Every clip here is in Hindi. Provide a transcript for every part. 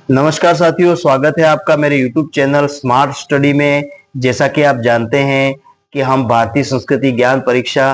नमस्कार साथियों, स्वागत है आपका मेरे YouTube चैनल स्मार्ट स्टडी में। जैसा कि आप जानते हैं कि हम भारतीय संस्कृति ज्ञान परीक्षा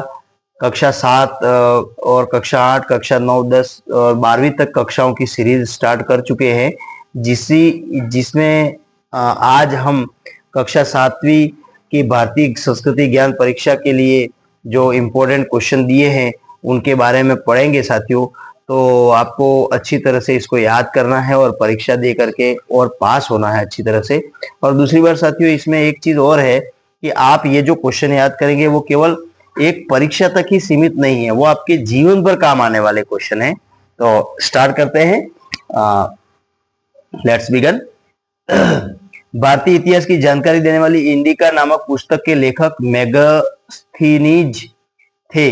कक्षा 7 और कक्षा 8, कक्षा 9, 10 और 12वीं तक कक्षाओं की सीरीज स्टार्ट कर चुके हैं, जिसमें आज हम कक्षा 7वीं की भारतीय संस्कृति ज्ञान परीक्षा के लिए जो इम्पोर्टेंट क्वेश्चन दिए हैं उनके बारे में पढ़ेंगे साथियों। तो आपको अच्छी तरह से इसको याद करना है और परीक्षा दे करके और पास होना है अच्छी तरह से। और दूसरी बात साथियों, इसमें एक चीज और है कि आप ये जो क्वेश्चन याद करेंगे वो केवल एक परीक्षा तक ही सीमित नहीं है, वो आपके जीवन पर काम आने वाले क्वेश्चन है। तो स्टार्ट करते हैं, लेट्स बिगन। भारतीय इतिहास की जानकारी देने वाली इंडिका नामक पुस्तक के लेखक मेगास्थनीज थे,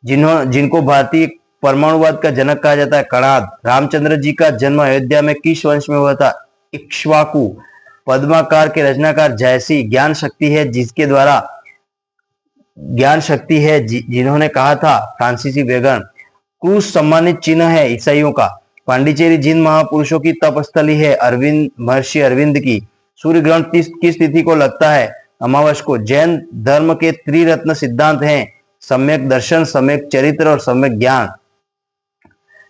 जिनको भारतीय परमाणुवाद का जनक कहा जाता है कणाद। रामचंद्र जी का जन्म अयोध्या में किस वंश में हुआ था? इक्ष्वाकु। पद्माकार के रचनाकार जयसी। ज्ञान शक्ति है जिन्होंने कहा था? फ्रांसीसी वेगन। क्रूस सम्मानित चिन्ह है ईसाइयों का। पांडिचेरी जिन महापुरुषों की तपस्थली है? महर्षि अरविंद की। सूर्य ग्रहण किस तिथि को लगता है? अमावस को। जैन धर्म के त्रिरत्न सिद्धांत हैं? सम्यक दर्शन, सम्यक चरित्र और सम्यक ज्ञान।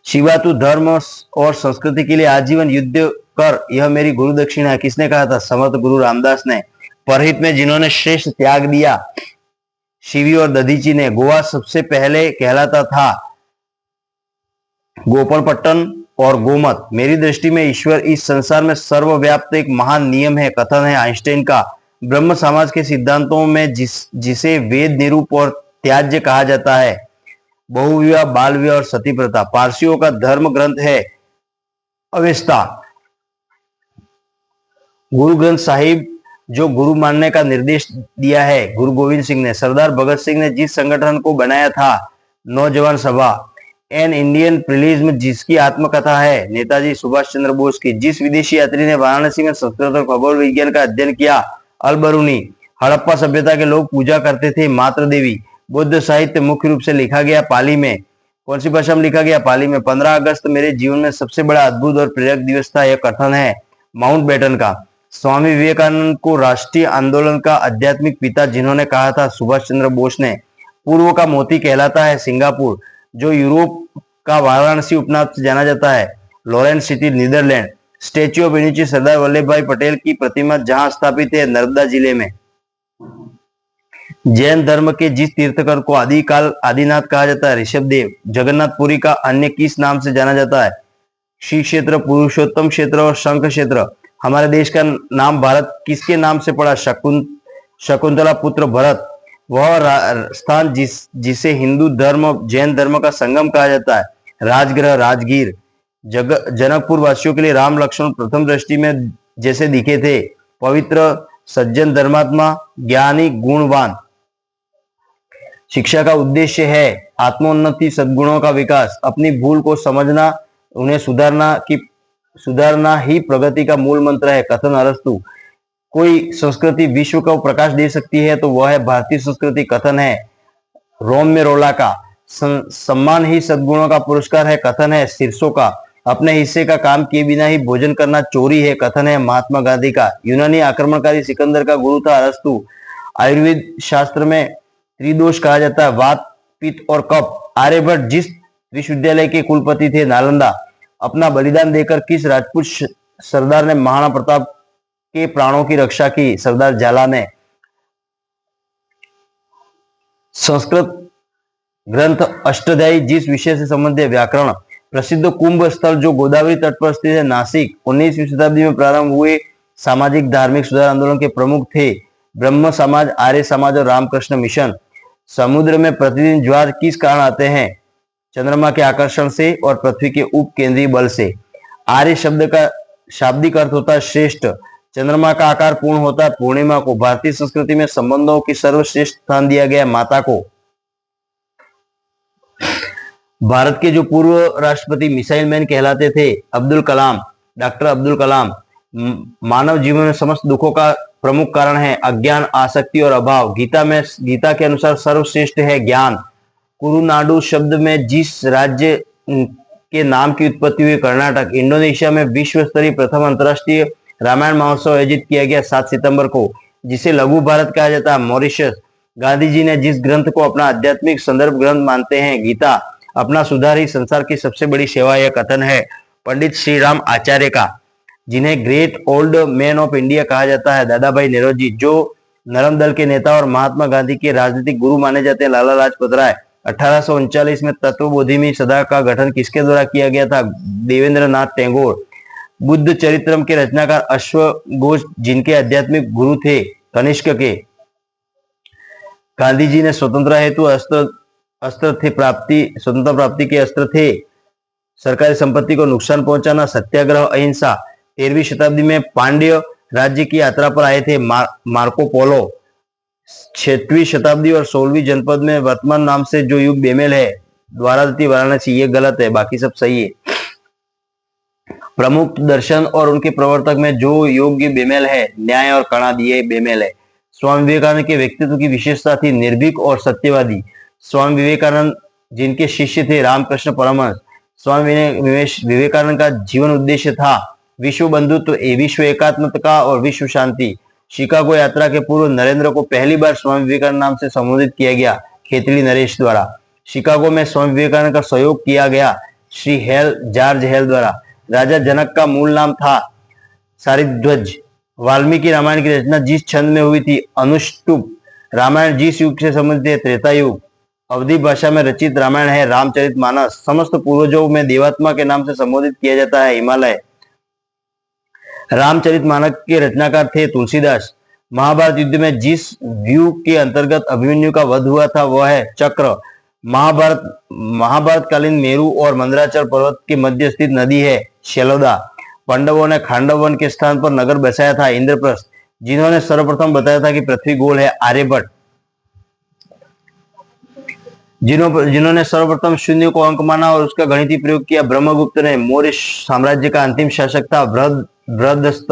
शिवा तू धर्म और संस्कृति के लिए आजीवन युद्ध कर, यह मेरी गुरु दक्षिणा है। किसने कहा था? समर्थ गुरु रामदास ने। परहित में जिन्होंने श्रेष्ठ त्याग दिया? शिवी और दधीची ने। गोवा सबसे पहले कहलाता था गोपलपट्टन और गोमत। मेरी दृष्टि में ईश्वर इस संसार में सर्वव्याप्त एक महान नियम है, कथन है आइंस्टाइन का। ब्रह्म समाज के सिद्धांतों में जिसे वेद निरूप और त्याज्य कहा जाता है? बहुविवाह, बाल विवाह और सती प्रथा। पारसियों का धर्म ग्रंथ है अवेस्ता। गुरु ग्रंथ साहिब जो गुरु मानने का निर्देश दिया है? गुरु गोविंद सिंह ने। सरदार भगत सिंह ने जिस संगठन को बनाया था? नौजवान सभा। एन इंडियन प्रिलिज्म जिसकी आत्मकथा है? नेताजी सुभाष चंद्र बोस की। जिस विदेशी यात्री ने वाराणसी में संस्कृत और खगोल विज्ञान का अध्ययन किया? अलबरूनी। हड़प्पा सभ्यता के लोग पूजा करते थे मातृ देवी। बुद्ध साहित्य मुख्य रूप से लिखा गया पाली में। कौन सी भाषा में लिखा गया? पाली में। 15 अगस्त मेरे जीवन में सबसे बड़ा अद्भुत और प्रेरक दिवस था, यह कथन है माउंटबेटन का। स्वामी विवेकानंद को राष्ट्रीय आंदोलन का आध्यात्मिक पिता जिन्होंने कहा था? सुभाष चंद्र बोस ने। पूर्व का मोती कहलाता है सिंगापुर, जो यूरोप का वाराणसी उपनाम से जाना जाता है? Lawrence city, Netherlands. Statue of Unity Sardar Vallabh Bhai Patel की प्रतिमा जहां स्थापित है? नर्मदा जिले में। जैन धर्म के जिस तीर्थकर को आदिकाल आदिनाथ कहा जाता है? ऋषभदेव। जगन्नाथपुरी का अन्य किस नाम से जाना जाता है? श्री क्षेत्र, पुरुषोत्तम क्षेत्र और शंख क्षेत्र। हमारे देश का नाम भारत किसके नाम से पड़ा? शकुंतला पुत्र भरत। वह स्थान जिसे हिंदू धर्म जैन धर्म का संगम कहा जाता है? राजगृह, राजगीर। जनकपुर वासियों के लिए राम लक्ष्मण प्रथम दृष्टि में जैसे दिखे थे? पवित्र, सज्जन, धर्मात्मा, ज्ञानी, गुणवान। शिक्षा का उद्देश्य है आत्मोन्नति, सद्गुणों का विकास, अपनी भूल को समझना, उन्हें सुधारना ही प्रगति का मूल मंत्र है, कथन अरस्तु। कोई संस्कृति विश्व को प्रकाश दे सकती है तो वह है भारतीय संस्कृति, कथन है रोम में रोला का। सम्मान ही सद्गुणों का पुरस्कार है, कथन है सिरसो का। अपने हिस्से का काम किए बिना ही भोजन करना चोरी है, कथन है महात्मा गांधी का। यूनानी आक्रमणकारी सिकंदर का गुरु था अरस्तु। आयुर्वेद शास्त्र में त्रिदोष कहा जाता है? वात, पित्त और कफ। आर्यभट्ट जिस विश्वविद्यालय के कुलपति थे? नालंदा। अपना बलिदान देकर किस राजपूत सरदार ने महाराणा प्रताप के प्राणों की रक्षा की? सरदार झाला ने। संस्कृत ग्रंथ अष्टाध्यायी जिस विषय से संबंधित है? व्याकरण। प्रसिद्ध कुंभ स्थल जो गोदावरी तट पर स्थित है? नासिक। 19वीं शताब्दी में प्रारंभ हुए सामाजिक धार्मिक सुधार आंदोलन के प्रमुख थे? ब्रह्म समाज, आर्य समाज और रामकृष्ण मिशन। समुद्र में प्रतिदिन ज्वार किस कारण आते हैं? चंद्रमा के आकर्षण से और पृथ्वी के उपकेंद्रीय बल से। आर्य शब्द का शाब्दिक अर्थ होता है श्रेष्ठ। चंद्रमा का आकार पूर्ण होता है पूर्णिमा को। भारतीय संस्कृति में संबंधों की सर्वश्रेष्ठ स्थान दिया गया है माता को। भारत के जो पूर्व राष्ट्रपति मिसाइल मैन कहलाते थे? अब्दुल कलाम, डॉक्टर अब्दुल कलाम। मानव जीवन में समस्त दुखों का प्रमुख कारण है अज्ञान, आसक्ति और अभाव। गीता के अनुसार सर्वश्रेष्ठ है ज्ञान। कुरुनाडु शब्द में जिस राज्य के नाम की उत्पत्ति हुई कर्नाटक। इंडोनेशिया में विश्व स्तरीय प्रथम अंतर्राष्ट्रीय रामायण महोत्सव आयोजित किया गया 7 सितंबर को, जिसे लघु भारत कहा जाता है। मॉरिशस। गांधी जी ने जिस ग्रंथ को अपना आध्यात्मिक संदर्भ ग्रंथ मानते हैं, गीता अपना सुधार ही संसार की सबसे बड़ी सेवा, यह कथन है पंडित श्री राम आचार्य का, जिन्हें great old man of India कहा जाता है। दादा भाई नौरोजी, जो नरम दल के नेता और महात्मा गांधी के राजनीतिक गुरु माने जाते हैं। लाला लाजपत राय। 1839 में तत्वबोधिनी सभा का गठन किसके द्वारा किया गया था? देवेंद्र नाथ टैगोर। बुद्ध चरित्रम के रचनाकार अश्वघोष, जिनके आध्यात्मिक गुरु थे कनिष्क के। गांधी जी ने स्वतंत्रता हेतु स्वतंत्रता प्राप्ति के अस्त्र थे सरकारी संपत्ति को नुकसान पहुंचाना, सत्याग्रह, अहिंसा। 13वीं शताब्दी में पांड्य राज्य की यात्रा पर आए थे मार्को पोलो। 6वीं शताब्दी और 16वीं जनपद में वर्तमान नाम से जो युग बेमेल है, द्वारावती वाराणसी, ये गलत है, बाकी सब सही है। प्रमुख दर्शन और उनके प्रवर्तक में जो योग्य बेमेल है, न्याय और कणाद, ये बेमेल है। स्वामी विवेकानंद के व्यक्तित्व की विशेषता थी निर्भीक और सत्यवादी। स्वामी विवेकानंद जिनके शिष्य थे रामकृष्ण परमहंस। स्वामी विवेकानंद का जीवन उद्देश्य था विश्व बंधुत्व, विश्व एकात्मता और विश्व शांति। शिकागो यात्रा के पूर्व नरेंद्र को पहली बार स्वामी विवेकानंद नाम से संबोधित किया गया, खेतड़ी नरेश द्वारा। शिकागो में स्वामी विवेकानंद का सहयोग किया गया श्री जॉर्ज हेल द्वारा। राजा जनक का मूल नाम था सारिध्वज। वाल्मीकि रामायण की रचना जिस छंद में हुई थी, अनुष्टुप। रामायण जिस युग से संबंधित है, त्रेता युग। अवधी भाषा में रचित रामायण है रामचरितमानस। समस्त पूर्वजों में देवात्मा के नाम से संबोधित किया जाता है, हिमालय। रामचरितमानस के रचनाकार थे तुलसीदास। महाभारत युद्ध में जिस व्यू के अंतर्गत अभिमन्यु का वध हुआ था, वह है चक्र। महाभारत कालीन मेरु और मंदराचल पर्वत के मध्य स्थित नदी है शेलोदा। पांडवों ने खांडव वन के स्थान पर नगर बसाया था इंद्रप्रस्थ। जिन्होंने सर्वप्रथम बताया था कि पृथ्वी गोल है, आर्यभट्ट। जिन्होंने सर्वप्रथम शून्य को अंक माना और उसका गणितीय प्रयोग किया, ब्रह्मगुप्त ने। मौर्य साम्राज्य का अंतिम शासक था बृहदस्त।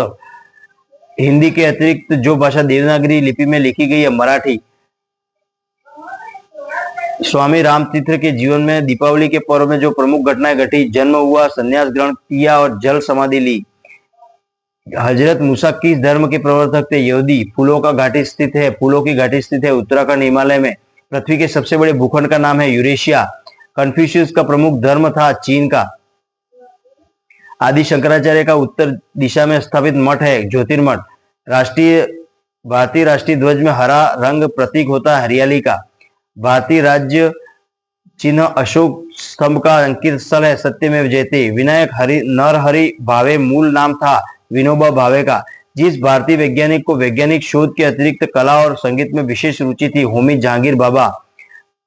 हिंदी के अतिरिक्त जो भाषा देवनागरी लिपि में लिखी गई है, मराठी। स्वामी रामतीर्थ के जीवन में दीपावली के पर्व में जो प्रमुख घटनाएं घटी, जन्म हुआ, संन्यास ग्रहण किया और जल समाधि ली। हजरत मूसा किस धर्म के प्रवर्तक थे? यहूदी। फूलों की घाटी स्थित है उत्तराखंड, हिमालय में। पृथ्वी के सबसे बड़े भूखंड का नाम है यूरेशिया। कन्फ्यूशियस का प्रमुख धर्म था चीन का। आदि शंकराचार्य का उत्तर दिशा में स्थापित मठ है ज्योतिर्मठ। भारतीय राष्ट्रीय ध्वज में हरा रंग प्रतीक होता है हरियाली का। भारतीय राज्य चिन्ह अशोक स्तंभ का अंकित स्थल है सत्यमेव जयते। विनायक नरहरि भावे मूल नाम था विनोबा भावे का। जिस भारतीय वैज्ञानिक को वैज्ञानिक शोध के अतिरिक्त कला और संगीत में विशेष रुचि थी, होमी जहांगीर भाभा।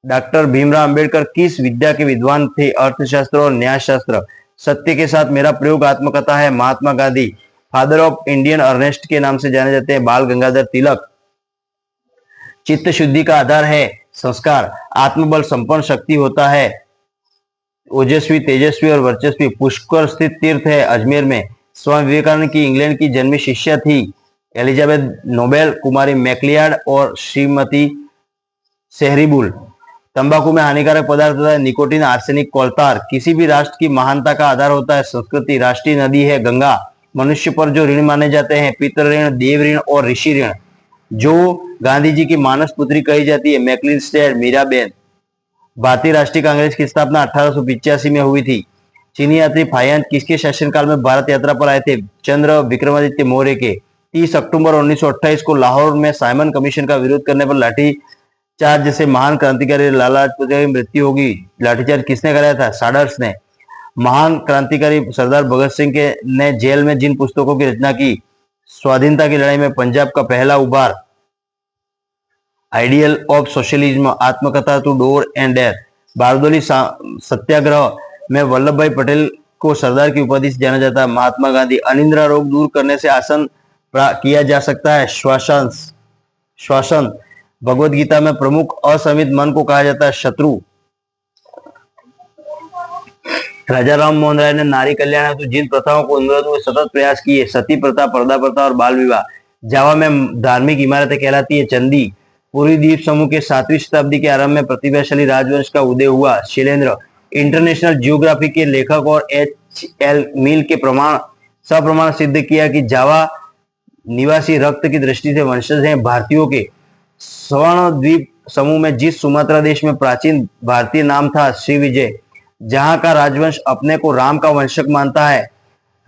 डॉक्टर भीमराव अंबेडकर किस विद्या के विद्वान थे? अर्थशास्त्र और न्यायशास्त्र। सत्य के साथ मेरा प्रयोग आत्मकथा है, Mahatma Gandhi. Father of Indian unrest के नाम से जाने जाते हैं, बाल गंगाधर तिलक। चित्त शुद्धि का आधार है संस्कार। आत्मबल संपन्न शक्ति होता है ओजस्वी, तेजस्वी और वर्चस्वी। पुष्कर स्थित तीर्थ है अजमेर में। स्वामी विवेकानंद की इंग्लैंड की जन्मी शिष्या थी एलिजाबेथ नोबेल, कुमारी मैक्लियार्ड और श्रीमती सेहरीबुल। तंबाकू में हानिकारक पदार्थ होता है निकोटीन, आर्सेनिक, कोलतार। किसी भी राष्ट्र की महानता का आधार होता है संस्कृति। राष्ट्रीय नदी है गंगा। मनुष्य पर जो ऋण माने जाते हैं, पितृ ऋण, देव ऋण और ऋषि ऋण। जो गांधी जी की मानस पुत्री कही जाती है, मैकलिन स्टेट, मीराबेन। भारतीय राष्ट्रीय कांग्रेस की स्थापना 1885 में हुई थी। चीनी यात्री फायान किसके शासनकाल में भारत यात्रा पर आए थे? चंद्र विक्रमादित्य मौर्य के। 30 अक्टूबर 1928 को लाहौर में साइमन कमीशन का विरोध करने पर लाठीचार्ज जैसे महान क्रांतिकारी लाला लाजपत राय की मृत्यु होगी। लाठीचार्ज किसने कराया था? साडर्स ने। महान क्रांतिकारी सरदार भगत सिंह ने जेल में जिन पुस्तकों की रचना की, स्वाधीनता की लड़ाई में पंजाब का पहला उबार, आइडियल ऑफ सोशलिज्म, आत्मकथा to door and death. Bardoli satyagraha में वल्लभ भाई पटेल को सरदार की उपाधि से जाना जाता है। महात्मा गांधी। अनिद्रा रोग दूर करने से आसन किया जा सकता है श्वासन। भगवत गीता में प्रमुख असमित मन को कहा जाता है शत्रु। राजा राम मोहन राय ने नारी कल्याण हेतु जिन प्रथाओं को उन्मूलन में सतत प्रयास किए, सती प्रथा, पर्दा प्रथा और बाल विवाह। जावा में धार्मिक इमारतें कहलाती है चंदी। पूर्वी द्वीप समूह के 7वीं शताब्दी के आरंभ में प्रतिभाशाली राजवंश का उदय हुआ, शैलेंद्र। इंटरनेशनल जियोग्राफी के लेखक और एच.एल. मील के सप्रमाण सिद्ध किया कि जावा निवासी रक्त की दृष्टि से वंशज हैं भारतीयों के। स्वर्ण द्वीप समूह में जिस सुमात्रा देश में प्राचीन भारतीय नाम था श्रीविजय, जहां का राजवंश अपने को राम का वंशक मानता है,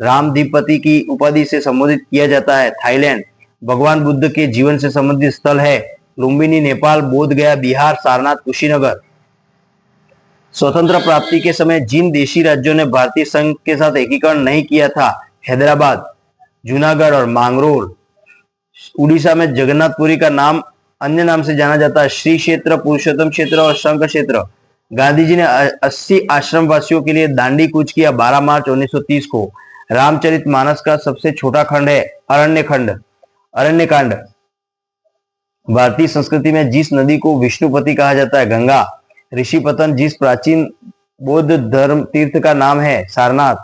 रामधिपति की उपाधि से संबोधित किया जाता है। थाईलैंड भगवान बुद्ध के जीवन से संबंधित स्थल है। लुम्बिनी नेपाल, बोध गया बिहार, सारनाथ कुशीनगर। स्वतंत्र प्राप्ति के समय जिन देशी राज्यों ने भारतीय संघ के साथ एकीकरण नहीं किया था, हैदराबाद, जूनागढ़ और मांगरोल। उड़ीसा में जगन्नाथपुरी का नाम अन्य नाम से जाना जाता है, श्री क्षेत्र, पुरुषोत्तम क्षेत्र और शंख क्षेत्र। गांधी जी ने 80 आश्रम वासियों के लिए दांडी कूच किया 12 मार्च 1930 को। रामचरितमानस का सबसे छोटा खंड है अरण्यकांड। भारतीय संस्कृति में जिस नदी को विष्णुपति कहा जाता है, गंगा। ऋषिपतन जिस प्राचीन बौद्ध धर्म तीर्थ का नाम है, सारनाथ।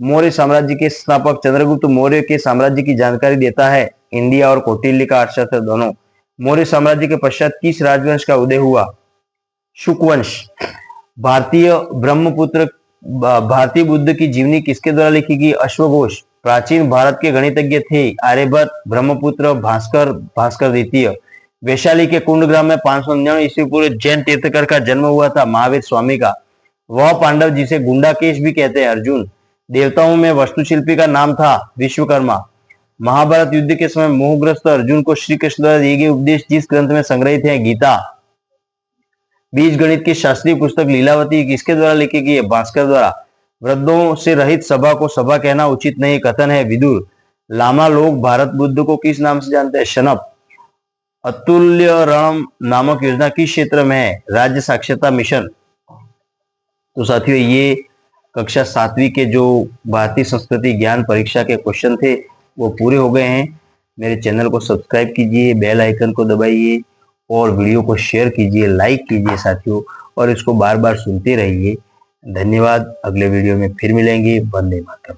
मौर्य साम्राज्य के स्थापक चंद्रगुप्त मौर्य के साम्राज्य की जानकारी देता है, इंडिया और कौटिल्य का अर्थशास्त्र दोनों। मौर्य साम्राज्य के पश्चात किस राजवंश का उदय हुआ? शुकवंश। भारतीय बुद्ध की जीवनी किसके द्वारा लिखी गई? अश्वघोष। प्राचीन भारत के गणितज्ञ थे आर्यभट्ट, ब्रह्मपुत्र, भास्कर द्वितीय। वैशाली के कुंड ग्राम में 599 ईस्वी पूर्व जैन तीर्थकर का जन्म हुआ था, महावीर स्वामी का। वह पांडव जिसे गुंडाकेश भी कहते हैं, अर्जुन। देवताओं में वास्तुशिल्पी का नाम था विश्वकर्मा। महाभारत युद्ध के समय मोहग्रस्त अर्जुन को श्री कृष्ण द्वारा दिए गए उपदेश जिस ग्रंथ में संग्रहित है, गीता। बीज गणित की शास्त्रीय पुस्तक लीलावती किसके द्वारा लिखी गई है? भास्कर द्वारा। वृद्धों से रहित सभा को सभा कहना उचित नहीं, कथन है विदुर। लामा लोग भारत बुद्ध को किस नाम से जानते हैं? शनप। अतुल्य रण नामक योजना किस क्षेत्र में है? राज्य साक्षरता मिशन। तो साथियों, ये कक्षा 7वीं के जो भारतीय संस्कृति ज्ञान परीक्षा के क्वेश्चन थे वो पूरे हो गए हैं। मेरे चैनल को सब्सक्राइब कीजिए, बेल आइकन को दबाइए और वीडियो को शेयर कीजिए, लाइक कीजिए साथियों, और इसको बार बार सुनते रहिए। धन्यवाद। अगले वीडियो में फिर मिलेंगे। वंदे मातरम।